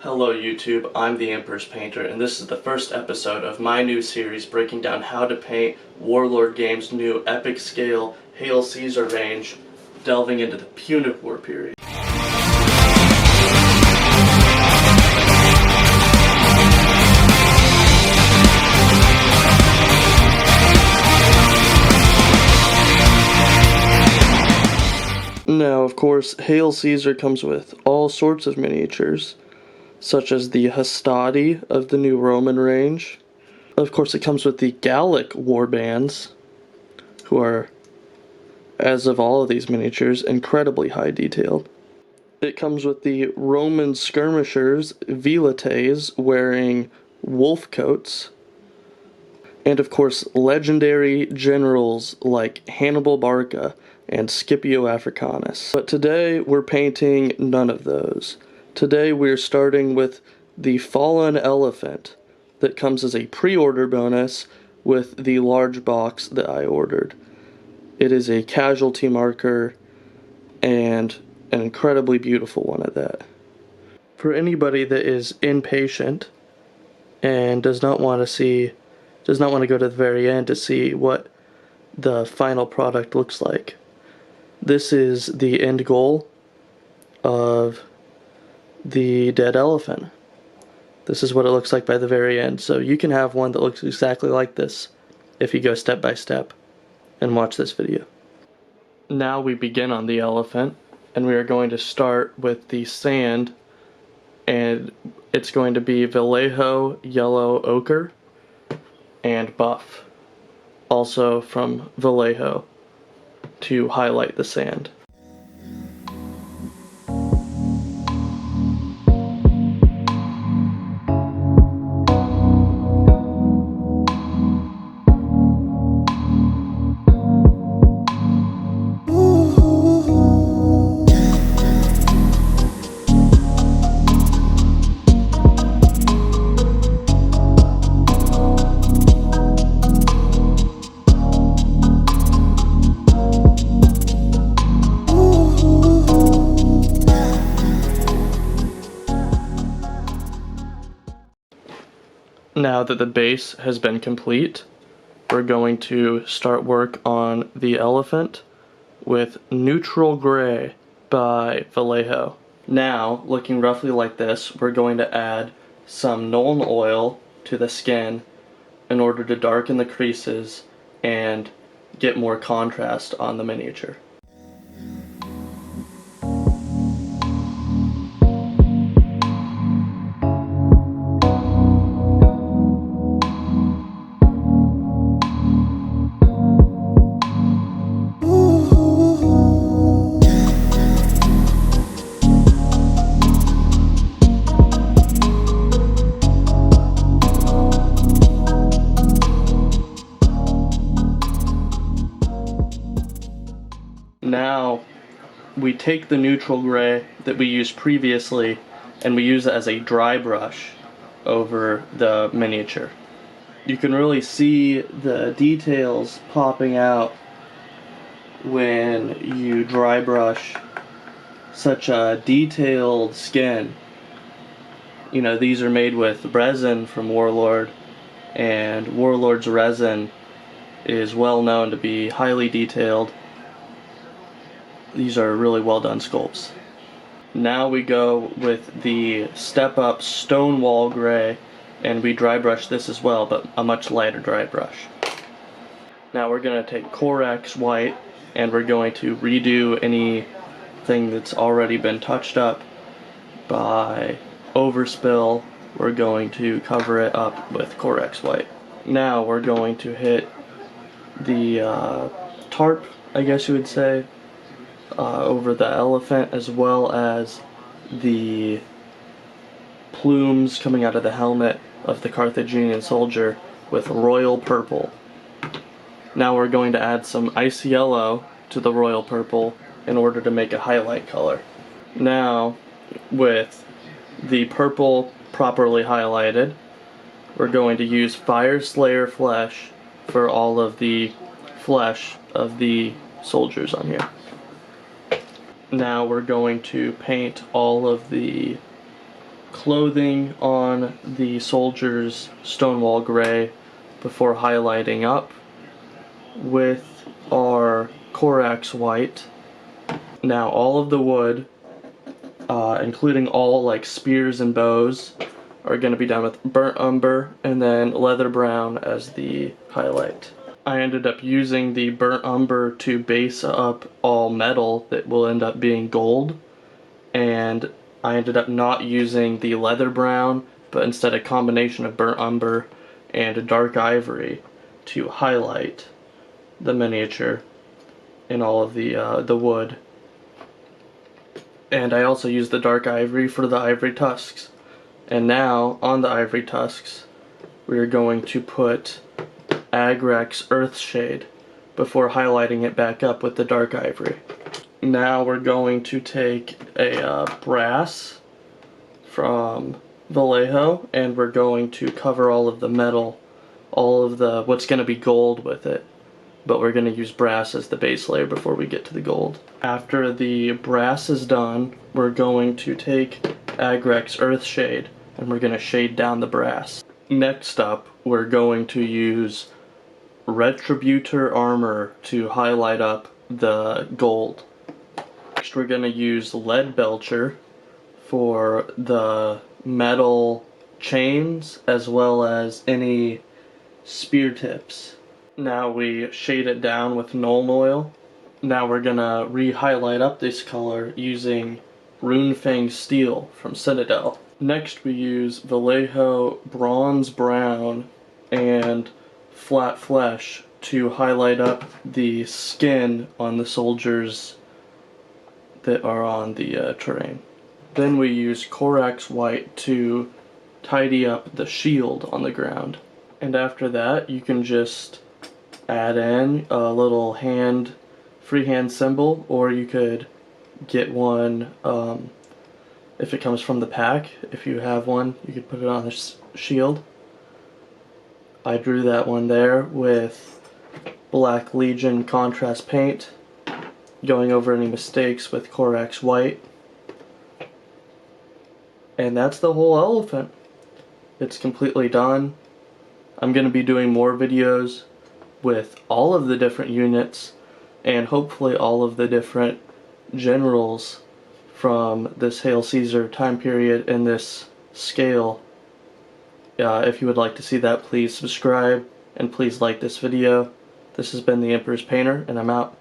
Hello YouTube, I'm the Emperor's Painter, and this is the first episode of my new series breaking down how to paint Warlord Games' new epic scale Hail Caesar range, delving into the Punic War period. Now, of course, Hail Caesar comes with all sorts of miniatures, such as the Hastati of the new Roman range. Of course, it comes with the Gallic warbands, who are, as of all of these miniatures, incredibly high detailed. It comes with the Roman skirmishers, Velites, wearing wolf coats. And of course, legendary generals like Hannibal Barca and Scipio Africanus. But today, we're painting none of those. Today we're starting with the Fallen Elephant that comes as a pre-order bonus with the large box that I ordered. It is a casualty marker and an incredibly beautiful one at that. For anybody that is impatient and does not want to go to the very end to see what the final product looks like, this is the end goal of the dead elephant. This is what it looks like by the very end. So you can have one that looks exactly like this if you go step by step and watch this video. Now we begin on the elephant, and we are going to start with the sand, and it's going to be Vallejo Yellow Ochre and Buff, also from Vallejo, to highlight the sand. Now that the base has been complete, we're going to start work on the elephant with Neutral Gray by Vallejo. Now, looking roughly like this, we're going to add some Nuln Oil to the skin in order to darken the creases and get more contrast on the miniature. Now, we take the neutral gray that we used previously and we use it as a dry brush over the miniature. You can really see the details popping out when you dry brush such a detailed skin. You know, these are made with resin from Warlord, and Warlord's resin is well known to be highly detailed. These are really well done sculpts. Now we go with the Step Up Stonewall Gray, and we dry brush this as well, but a much lighter dry brush. Now we're going to take Corax White, and we're going to redo anything that's already been touched up by overspill. We're going to cover it up with Corax White. Now we're going to hit the tarp, I guess you would say, over the elephant, as well as the plumes coming out of the helmet of the Carthaginian soldier with royal purple. Now we're going to add some ice yellow to the royal purple in order to make a highlight color. Now, with the purple properly highlighted, we're going to use Fire Slayer flesh for all of the flesh of the soldiers on here. Now we're going to paint all of the clothing on the soldier's Stonewall Gray before highlighting up with our Corax White. Now all of the wood, including all like spears and bows, are going to be done with burnt umber and then leather brown as the highlight. I ended up using the burnt umber to base up all metal that will end up being gold, and I ended up not using the leather brown, but instead a combination of burnt umber and dark ivory to highlight the miniature in all of the wood. And I also used the dark ivory for the ivory tusks. And now, on the ivory tusks, we are going to put Agrex Earthshade before highlighting it back up with the dark ivory. Now we're going to take a brass from Vallejo, and we're going to cover all of the metal, all of the what's going to be gold with it. But we're going to use brass as the base layer before we get to the gold. After the brass is done, we're going to take Agrex Earthshade and we're going to shade down the brass. Next up, we're going to use Retributor Armor to highlight up the gold. Next, we're going to use Lead Belcher for the metal chains as well as any spear tips. Now we shade it down with Nuln Oil. Now we're gonna re-highlight up this color using Runefang Steel from Citadel. Next we use Vallejo Bronze Brown and Flat Flesh to highlight up the skin on the soldiers that are on the terrain. Then we use Corax White to tidy up the shield on the ground. And after that you can just add in a little freehand symbol, or you could get one if it comes from the pack. If you have one, you could put it on the shield. I drew that one there with Black Legion contrast paint, going over any mistakes with Corax White. And that's the whole elephant. It's completely done. I'm going to be doing more videos with all of the different units and hopefully all of the different generals from this Hail Caesar time period and this scale. If you would like to see that, please subscribe and please like this video. This has been the Emperor's Painter, and I'm out.